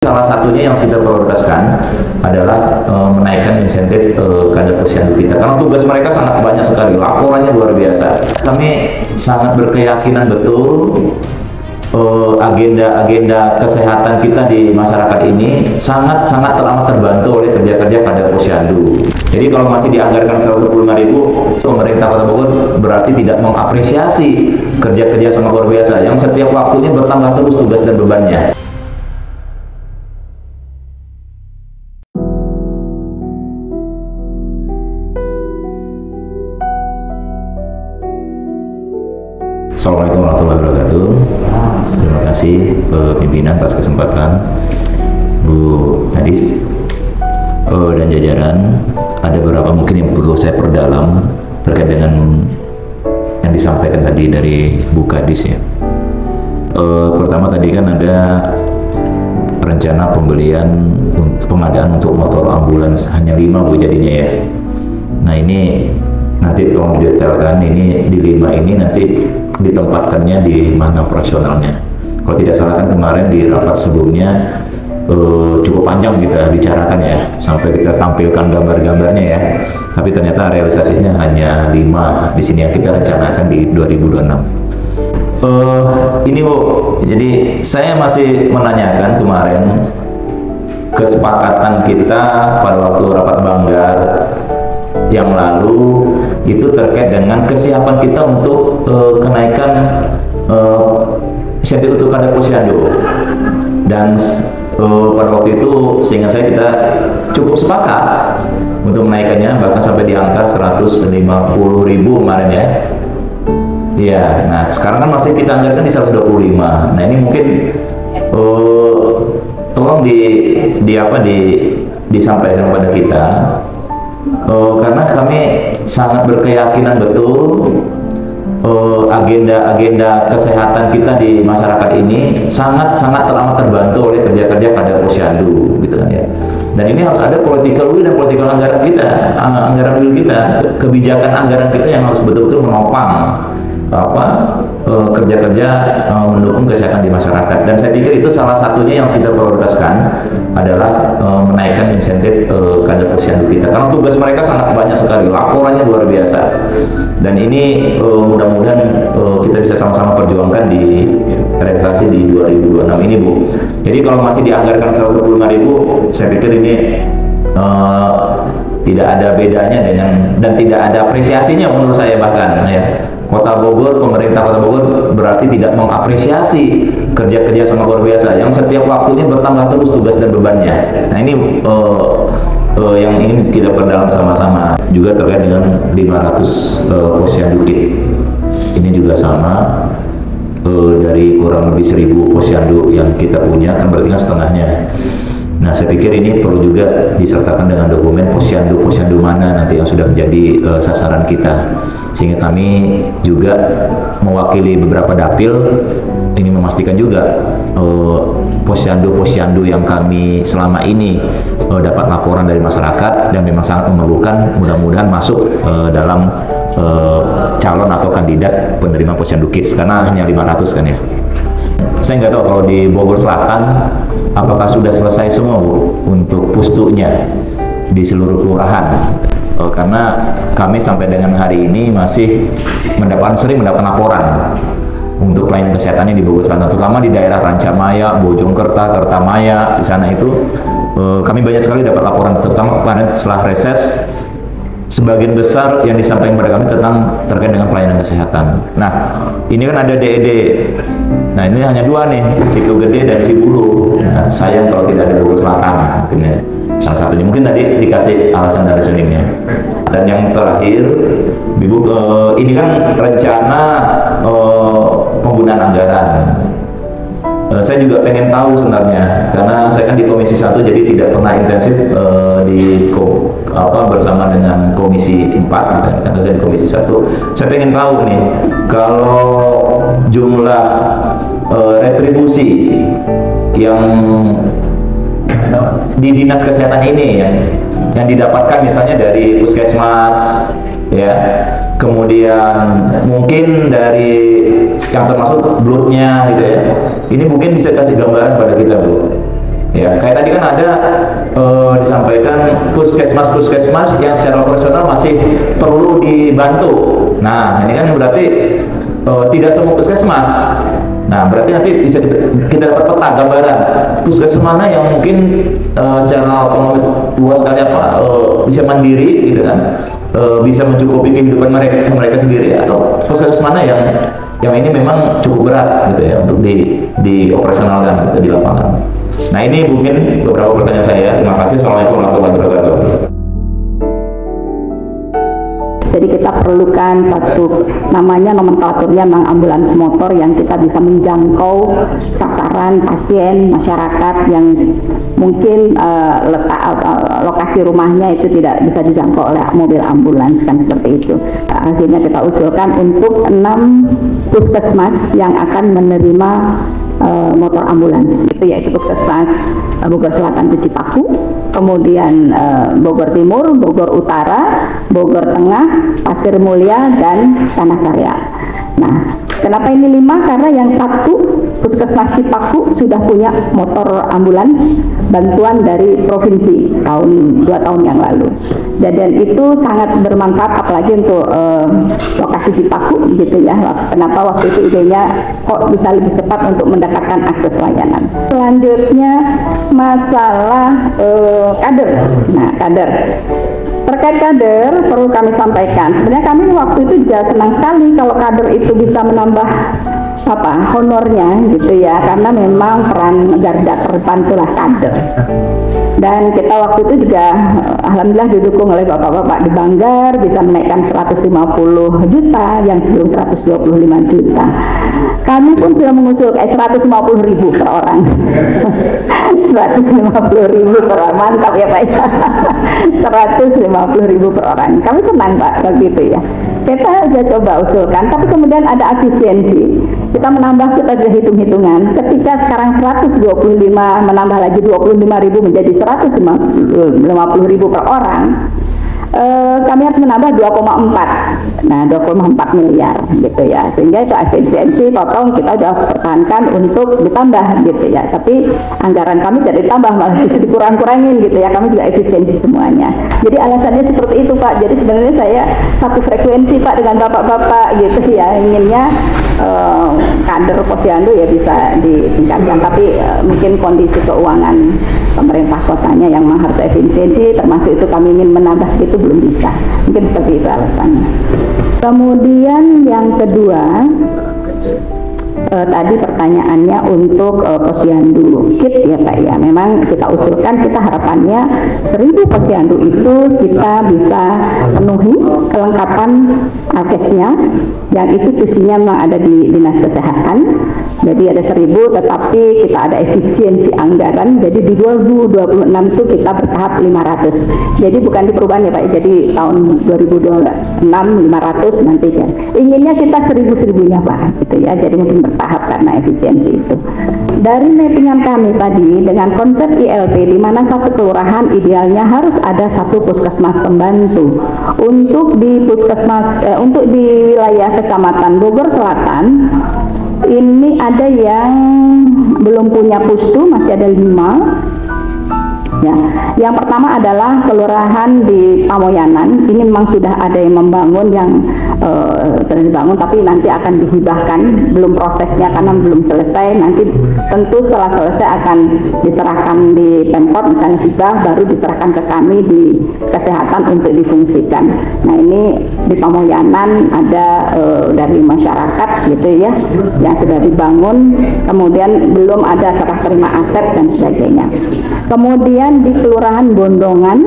Salah satunya yang kita prioritaskan adalah menaikkan insentif kader posyandu kita, karena tugas mereka sangat banyak sekali, laporannya luar biasa. Kami sangat berkeyakinan betul agenda-agenda kesehatan kita di masyarakat ini sangat-sangat teramat terbantu oleh kerja-kerja kader posyandu. Jadi kalau masih dianggarkan 115.000, pemerintah Kota Bogor berarti tidak mengapresiasi kerja-kerja sangat luar biasa yang setiap waktunya bertambah terus tugas dan bebannya. Assalamualaikum warahmatullahi wabarakatuh. Terima kasih pimpinan atas kesempatan, Bu Hadis dan jajaran. Ada beberapa mungkin yang perlu saya perdalam terkait dengan yang disampaikan tadi dari Bu Kadis ya. Pertama tadi kan ada rencana pembelian pengadaan untuk motor ambulans hanya 5 Bu jadinya ya. Nah ini nanti tolong didetailkan, ini di 5 ini nanti ditempatkannya di mana operasionalnya. Kalau tidak salah kan kemarin di rapat sebelumnya cukup panjang kita bicarakan ya, sampai kita tampilkan gambar-gambarnya ya, tapi ternyata realisasinya hanya 5 di sini yang kita rencanakan di 2026. Ini Bu, jadi saya masih menanyakan kemarin kesepakatan kita pada waktu rapat Banggar yang lalu itu terkait dengan kesiapan kita untuk kenaikan insentif untuk kader posyandu, dan pada waktu itu seingat saya kita cukup sepakat untuk menaikkannya bahkan sampai di angka 150.000 kemarin ya. Iya, nah sekarang kan masih kita anggarkan di 125. Nah ini mungkin tolong disampaikan kepada kita. Karena kami sangat berkeyakinan betul agenda-agenda kesehatan kita di masyarakat ini sangat-sangat teramat terbantu oleh kerja-kerja kader posyandu gitu kan ya. Dan ini harus ada political will dan political anggaran kita, kebijakan anggaran kita yang harus betul-betul menopang kerja-kerja mendukung kesehatan di masyarakat. Dan saya pikir itu salah satunya yang kita prioritaskan adalah menaikkan insentif kader posyandu kita, karena tugas mereka sangat banyak sekali, laporannya luar biasa. Dan ini mudah-mudahan kita bisa sama-sama perjuangkan di realisasi di 2026 ini Bu. Jadi kalau masih dianggarkan 115.000, saya pikir ini tidak ada bedanya dan tidak ada apresiasinya menurut saya bahkan ya. Kota Bogor, pemerintah Kota Bogor berarti tidak mengapresiasi kerja-kerja sangat luar biasa yang setiap waktunya bertambah terus tugas dan bebannya. Nah ini yang ingin kita perdalam sama-sama, juga terkait dengan 500 posyandu kit. Ini juga sama, dari kurang lebih 1.000 posyandu yang kita punya kan berarti kan setengahnya. Nah, saya pikir ini perlu juga disertakan dengan dokumen posyandu mana nanti yang sudah menjadi sasaran kita, sehingga kami juga mewakili beberapa dapil ingin memastikan juga posyandu yang kami selama ini dapat laporan dari masyarakat dan memang sangat memerlukan, mudah-mudahan masuk dalam calon atau kandidat penerima posyandu kids, karena hanya 500 kan ya. Saya nggak tahu kalau di Bogor Selatan apakah sudah selesai semua Bu untuk pustunya di seluruh kelurahan, karena kami sampai dengan hari ini masih sering mendapat laporan untuk pelayanan kesehatannya di Bogor Selatan, terutama di daerah Rancamaya, Bojongkerta, Kertamaya. Di sana itu kami banyak sekali dapat laporan, terutama kemarin setelah reses. Sebagian besar yang disampaikan kepada kami terkait dengan pelayanan kesehatan. Nah, ini kan ada DED. Nah, ini hanya 2 nih, Situ Gede dan Cibulu. Nah, sayang kalau tidak ada Bogor Selatan, mungkin ya. Salah satunya mungkin tadi dikasih alasan dari Seninnya. Dan yang terakhir, Ibu, ini kan rencana penggunaan anggaran. Saya juga pengen tahu sebenarnya, karena saya kan di Komisi 1 jadi tidak pernah intensif bersama dengan Komisi 4 karena saya di Komisi 1. Saya pengen tahu nih, kalau jumlah retribusi yang di Dinas Kesehatan ini yang didapatkan misalnya dari Puskesmas ya, kemudian mungkin dari yang termasuk bloodnya gitu ya, ini mungkin bisa kasih gambaran pada kita Bu Ya, kayak tadi kan ada disampaikan puskesmas yang secara operasional masih perlu dibantu. Nah, ini kan berarti tidak semua puskesmas. Nah, berarti nanti bisa kita dapat peta gambaran puskesmas mana yang mungkin secara otonomi luas sekali bisa mandiri gitu kan, bisa mencukupi kehidupan mereka sendiri, atau puskesmas mana yang ini memang cukup berat gitu ya untuk dioperasionalkan gitu, di lapangan. Nah, ini mungkin beberapa pertanyaan saya. Terima kasih. Assalamualaikum warahmatullahi wabarakatuh. Jadi kita perlukan satu namanya nomenklaturnya memang ambulans motor yang kita bisa menjangkau sasaran pasien masyarakat yang mungkin lokasi rumahnya itu tidak bisa dijangkau oleh mobil ambulans, kan seperti itu. Akhirnya kita usulkan untuk 6 puskesmas yang akan menerima motor ambulans, itu yaitu puskesmas Bogor Selatan di Cipaku, kemudian Bogor Timur, Bogor Utara, Bogor Tengah, Pasir Mulia, dan Tanah Sarya. Nah, kenapa ini 5? Karena yang satu puskesmas Cipaku sudah punya motor ambulans bantuan dari provinsi 2 tahun yang lalu. Dan itu sangat bermanfaat, apalagi untuk lokasi Cipaku gitu ya. Kenapa waktu itu idenya kok bisa lebih cepat untuk mendapatkan akses layanan. Selanjutnya masalah kader. Nah, kader. Terkait kader perlu kami sampaikan. Sebenarnya kami waktu itu juga senang sekali kalau kader itu bisa menambah honornya gitu ya, karena memang peran garda terdepan itulah kader. Dan kita waktu itu juga alhamdulillah didukung oleh bapak-bapak di Banggar bisa menaikkan 150 juta yang sebelum 125 juta. Kami pun sudah mengusul 150.000 per orang. 150.000 per orang, mantap ya Pak ya. 150.000 per orang. Kami senang Pak waktu itu ya. Kita sudah coba usulkan, tapi kemudian ada efisiensi. Kita menambah, kita sudah hitung-hitungan. Ketika sekarang 125 menambah lagi 25.000 menjadi 150.000 per orang, kami harus menambah 2,4. Nah, 2,4 miliar gitu ya. Sehingga itu efisiensi total kita sudah pertahankan untuk ditambah gitu ya. Tapi anggaran kami tidak ditambah, malah dikurang-kurangin gitu ya. Kami juga efisiensi semuanya. Jadi alasannya seperti itu Pak. Jadi sebenarnya saya satu frekuensi Pak dengan bapak-bapak gitu ya. Inginnya kader Posyandu ya bisa ditingkatkan, tapi mungkin kondisi keuangan pemerintah kotanya yang harus efisiensi, termasuk itu kami ingin menambah itu belum bisa. Mungkin seperti itu alasannya. Kemudian yang kedua, tadi pertanyaannya untuk Posyandu kit ya Pak ya. Memang kita usulkan, kita harapannya 1000 Posyandu itu kita bisa penuhi kelengkapan alkesnya, yang itu tusinya memang ada di Dinas Kesehatan. Jadi ada 1000, tetapi kita ada efisiensi anggaran. Jadi di 2026 itu kita bertahap 500. Jadi bukan di perubahan ya Pak. Jadi tahun 2026 500 nanti ya. Inginnya kita 1000-1000-nya Pak gitu ya. Jadi mungkin bertahap karena efisiensi itu. Dari mappingan kami tadi dengan konsep ILP, di mana satu kelurahan idealnya harus ada satu puskesmas pembantu. Untuk di puskesmas untuk di wilayah Kecamatan Bogor Selatan ini ada yang belum punya pustu, masih ada 5. Ya, yang pertama adalah kelurahan di Pamoyanan. Ini memang sudah ada yang membangun, yang sedang dibangun, tapi nanti akan dihibahkan, belum prosesnya karena belum selesai. Nanti tentu setelah selesai akan diserahkan di Pemkot, misalnya hibah, baru diserahkan ke kami di kesehatan untuk difungsikan. Nah, ini di Pamoyanan ada dari masyarakat gitu ya, yang sudah dibangun, kemudian belum ada serah terima aset dan sebagainya. Kemudian di Kelurahan Bondongan,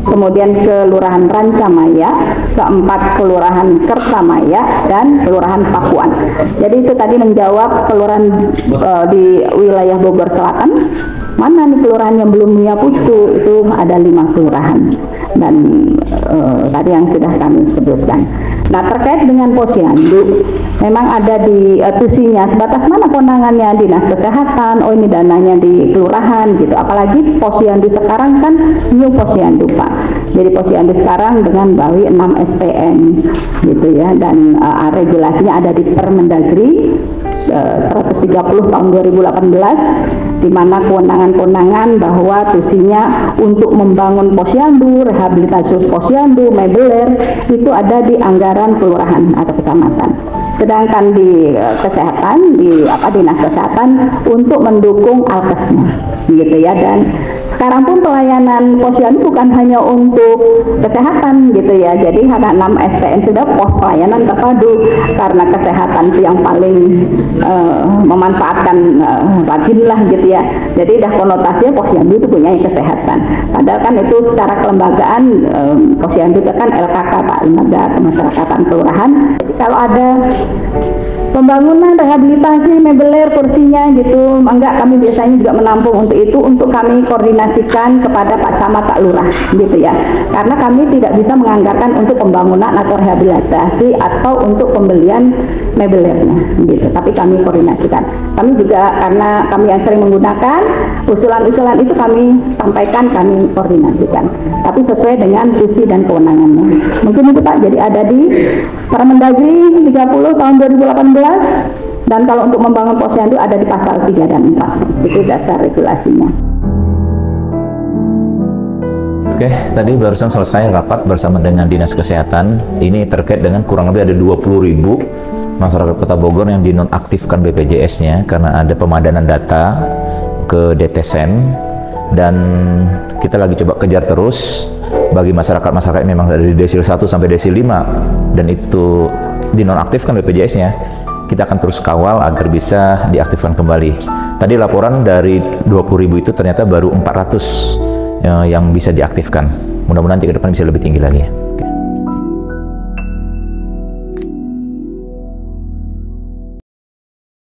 kemudian Kelurahan Rancamaya, keempat Kelurahan Kertamaya, dan Kelurahan Pakuan. Jadi itu tadi menjawab kelurahan di wilayah Bogor Selatan. Mana nih kelurahan yang belum punya pustu? Itu ada 5 kelurahan, dan tadi yang sudah kami sebutkan. Nah, terkait dengan Posyandu, memang ada di tusinya sebatas mana kewenangannya Dinas Kesehatan. Oh, ini dananya di kelurahan gitu. Apalagi Posyandu sekarang kan new Posyandu Pak. Jadi Posyandu sekarang dengan bawi 6 SPN gitu ya, dan regulasinya ada di Permendagri 130 tahun 2018, di mana kewenangan-kewenangan bahwa tusinya untuk membangun posyandu, rehabilitasi posyandu, mebeler itu ada di anggaran kelurahan atau kecamatan. Sedangkan di kesehatan, di dinas kesehatan untuk mendukung alkesnya, gitu ya. Dan sekarang pun pelayanan posyandu bukan hanya untuk kesehatan, gitu ya. Jadi ada 6 SPM sudah pos pelayanan terpadu, karena kesehatan itu yang paling memanfaatkan rajin lah, gitu ya. Jadi dah konotasinya posyandu itu punya kesehatan. Padahal kan itu secara kelembagaan posyandu itu kan LKK, Pak, Lembaga Kemasyarakatan Kelurahan. Jadi kalau ada pembangunan, rehabilitasi, mebeler, kursinya gitu, enggak, kami biasanya juga menampung untuk itu, untuk kami koordinasikan kepada Pak Camat, Pak Lurah, gitu ya. Karena kami tidak bisa menganggarkan untuk pembangunan atau rehabilitasi atau untuk pembelian mebelernya, gitu. Tapi kami koordinasikan. Kami juga, karena kami yang sering menggunakan, usulan-usulan itu kami sampaikan, kami koordinasikan. Tapi sesuai dengan tusi dan kewenangannya. Mungkin itu Pak, jadi ada di Permendagri 30 tahun 2018, dan kalau untuk membangun posyandu ada di pasal 3 dan 4. Itu dasar regulasinya. Oke, tadi barusan selesai rapat bersama dengan Dinas Kesehatan. Ini terkait dengan kurang lebih ada 20.000 masyarakat Kota Bogor yang dinonaktifkan BPJS-nya karena ada pemadanan data ke DTSEN, dan kita lagi coba kejar terus bagi masyarakat-masyarakat yang memang dari desil 1 sampai desil 5 dan itu dinonaktifkan BPJS-nya. Kita akan terus kawal agar bisa diaktifkan kembali. Tadi laporan dari 20.000 itu ternyata baru 400 yang bisa diaktifkan. Mudah-mudahan nanti ke depan bisa lebih tinggi lagi.